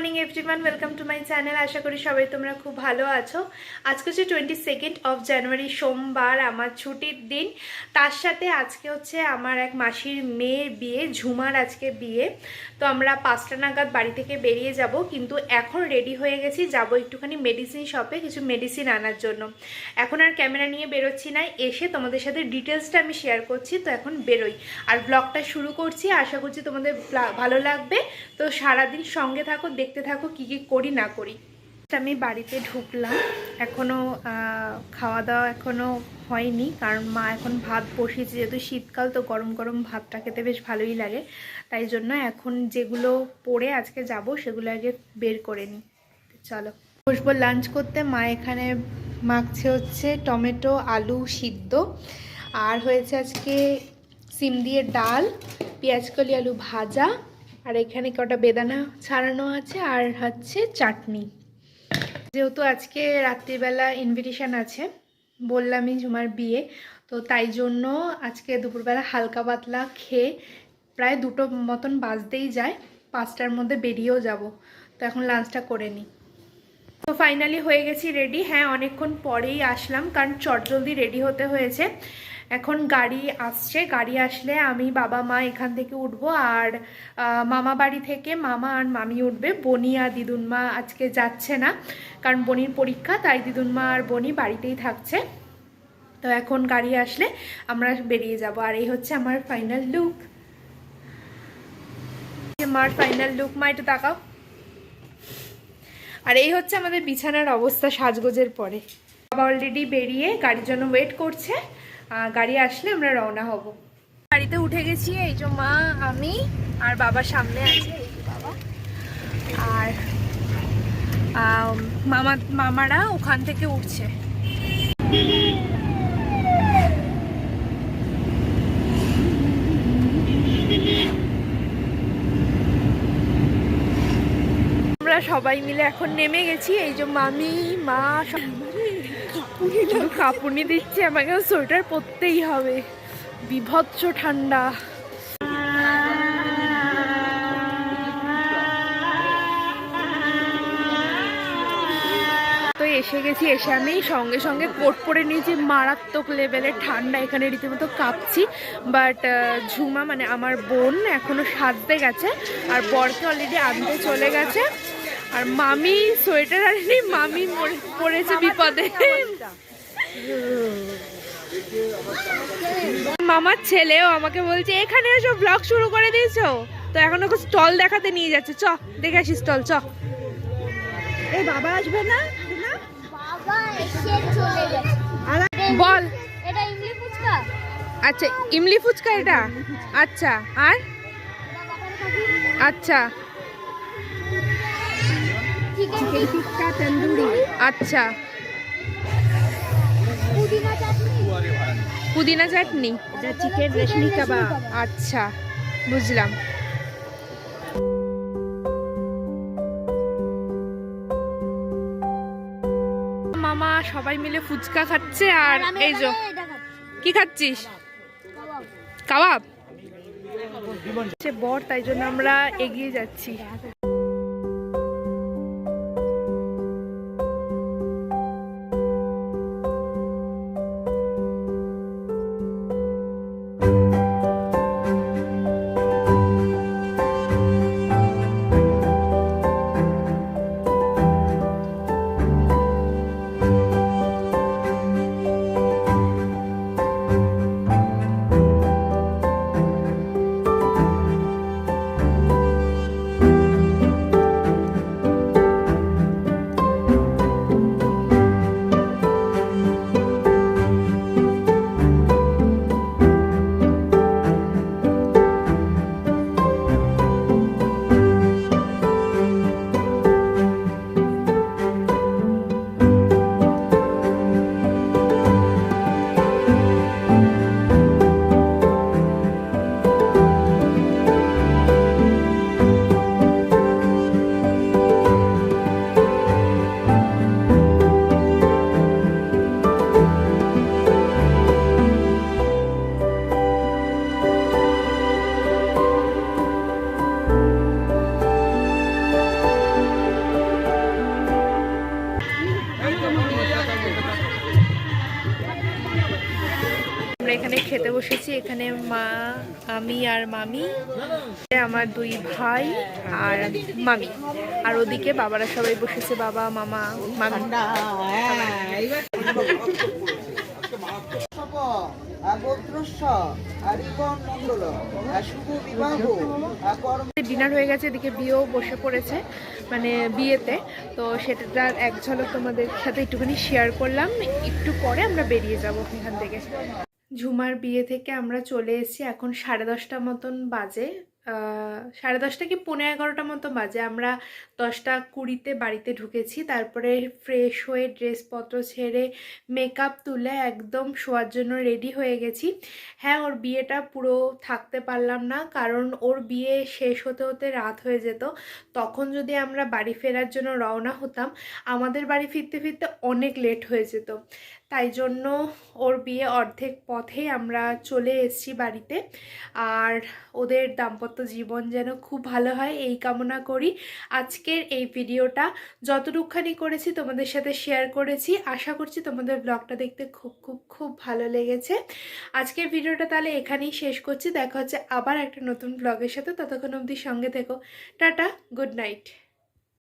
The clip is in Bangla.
Morning everyone, welcome to my channel. আশা করি সবাই তোমরা খুব ভালো আছো। আজকে হচ্ছে 22 জানুয়ারি, সোমবার, আমার ছুটির দিন। তার সাথে আজকে হচ্ছে আমার এক মাসির মেয়ের বিয়ে, ঝুমার আজকে বিয়ে। তো আমরা 5টা নাগাদ বাড়ি থেকে বেরিয়ে যাব, কিন্তু এখন রেডি হয়ে গেছি, যাব একটুখানি মেডিসিন শপে কিছু মেডিসিন আনার জন্য। এখন আর ক্যামেরা নিয়ে বেরোচ্ছি না, এসে তোমাদের সাথে ডিটেলসটা আমি শেয়ার করছি। তো এখন বেরোই আর ব্লগটা শুরু করছি। আশা করছি তোমাদের ভালো লাগবে। তো সারাদিন সঙ্গে থাকো, দেখতে থাকো কি কি করি না করি। আমি বাড়িতে ঢুকলাম, এখনও খাওয়া দাওয়া এখনও হয়নি, কারণ মা এখন ভাত বসিয়েছে। যেহেতু শীতকাল, তো গরম গরম ভাতটা খেতে বেশ ভালোই লাগে। তাই জন্য এখন যেগুলো পরে আজকে যাব সেগুলো আগে বের করে নিই। চলো বসবো লাঞ্চ করতে। মা এখানে মাখছে হচ্ছে টমেটো আলু সিদ্ধ, আর হয়েছে আজকে সিম দিয়ে ডাল, পেঁয়াজকলি আলু ভাজা, আর এখানে কটা বেদানা ছাড়ানো আছে, আর হচ্ছে চাটনি। যেহেতু আজকে রাত্রিবেলা ইনভিটেশন আছে, বললামই ঝুমার বিয়ে, তো তাই জন্য আজকে দুপুরবেলা হালকা পাতলা খেয়ে প্রায় 2টো মতন বাজতেই যায়, 5টার মধ্যে বেরিয়েও যাব। তো এখন লাঞ্চটা করে নিই। তো ফাইনালি হয়ে গেছি রেডি। হ্যাঁ, অনেকক্ষণ পরেই আসলাম, কারণ চটজলদি রেডি হতে হয়েছে। এখন গাড়ি আসছে, গাড়ি আসলে আমি, বাবা, মা এখান থেকে উঠবো, আর মামা বাড়ি থেকে মামা আর মামি উঠবে। বনি আর দিদুনমা আজকে যাচ্ছে না, কারণ বনির পরীক্ষা, তাই দিদুনমা আর বনি বাড়িতেই থাকছে। তো এখন গাড়ি আসলে আমরা বেরিয়ে যাব। আর এই হচ্ছে আমার ফাইনাল লুক। মার ফাইনাল লুক, মা একটু তাকাও। আর এই হচ্ছে আমাদের বিছানার অবস্থা সাজগোজের পরে। বাবা অলরেডি বেরিয়ে গাড়ির জন্য ওয়েট করছে, গাড়ি আসলে আমরা রওনা হব। গাড়িতে উঠে গেছি, এই যে মা, আমি আর বাবা সামনে আছে, এই যে বাবা, আর মামারা ওখান থেকে উঠছে। আমরা সবাই মিলে এখন নেমে গেছি। এই যে মামি, মা, কাঁপুনি দিচ্ছে আমাকে, সোয়েটার পরতেই হবে, বিভৎস ঠান্ডা। তো এসে গেছি, এসে আমি সঙ্গে সঙ্গে কোট পরে নিয়েছি। মারাত্মক লেভেলের ঠান্ডা, এখানে রীতিমতো কাঁপছি। বাট ঝুমা মানে আমার বোন এখনো সাজতে গেছে, আর বরকে অলরেডি আনতে চলে গেছে। আর মামি সোয়েটার আনেনি, মামি পড়েছে বিপদে। মামার ছেলেও আমাকে বলছে এখানে এসব ব্লগ শুরু করে দিয়েছো। তো এখন ওকে স্টল দেখাতে নিয়ে যাচ্ছে, চ দেখে আসি স্টল, চ। এই বাবা আসবে না? বাবা এসে চলে গেছে। বল। এটা ইমলি ফুচকা। আচ্ছা, ইমলি ফুচকা এটা। আচ্ছা, আর আচ্ছা, চিকেন টিক্কা তন্দুরি। আচ্ছা, পুদিনা চাটনি। পুদিনা চাটনি। এটা চিকেন রেশমি কাবাব। আচ্ছা, বুঝলাম। মামা সবাই মিলে ফুচকা খাচ্ছে, আর এই যে কি খাচ্ছিস? কাবাব। সে বর, তাই জন্য আমরা এগিয়ে যাচ্ছি। এখানে মা, আমি আর মামি, আমার দুই ভাই আর মামি, আর ওদিকে বাবারা সবাই বসেছে, বাবা, মামা, মামি। ডিনার হয়ে গেছে, এদিকে বিয়েও বসে পড়েছে, মানে বিয়েতে। তো সেটার এক ঝলক তোমাদের সাথে একটুখানি শেয়ার করলাম। একটু পরে আমরা বেরিয়ে যাব এখান থেকে। ঝুমার বিয়ে থেকে আমরা চলে এসেছি, এখন 10:30 মতন বাজে, 10:30 কি 11:15 মতো বাজে। আমরা 10:20 বাড়িতে ঢুকেছি, তারপরে ফ্রেশ হয়ে ড্রেসপত্র ছেড়ে মেকআপ তুলে একদম শোয়ার জন্য রেডি হয়ে গেছি। হ্যাঁ, ওর বিয়েটা পুরো থাকতে পারলাম না, কারণ ওর বিয়ে শেষ হতে হতে রাত হয়ে যেত। তখন যদি আমরা বাড়ি ফেরার জন্য রওনা হতাম, আমাদের বাড়ি ফিরতে ফিরতে অনেক লেট হয়ে যেত। তাই জন্য ওর বিয়ে অর্ধেক পথেই আমরা চলে এসেছি বাড়িতে। আর ওদের দাম্পত্য জীবন যেন খুব ভালো হয় এই কামনা করি। আজকের এই ভিডিওটা যতটুকখানি করেছি তোমাদের সাথে শেয়ার করেছি, আশা করছি তোমাদের ব্লগটা দেখতে খুব খুব খুব ভালো লেগেছে। আজকের ভিডিওটা তাহলে এখানেই শেষ করছি, দেখা হচ্ছে আবার একটা নতুন ব্লগের সাথে। ততক্ষণ অবধি সঙ্গে থেকো। Tata, good night.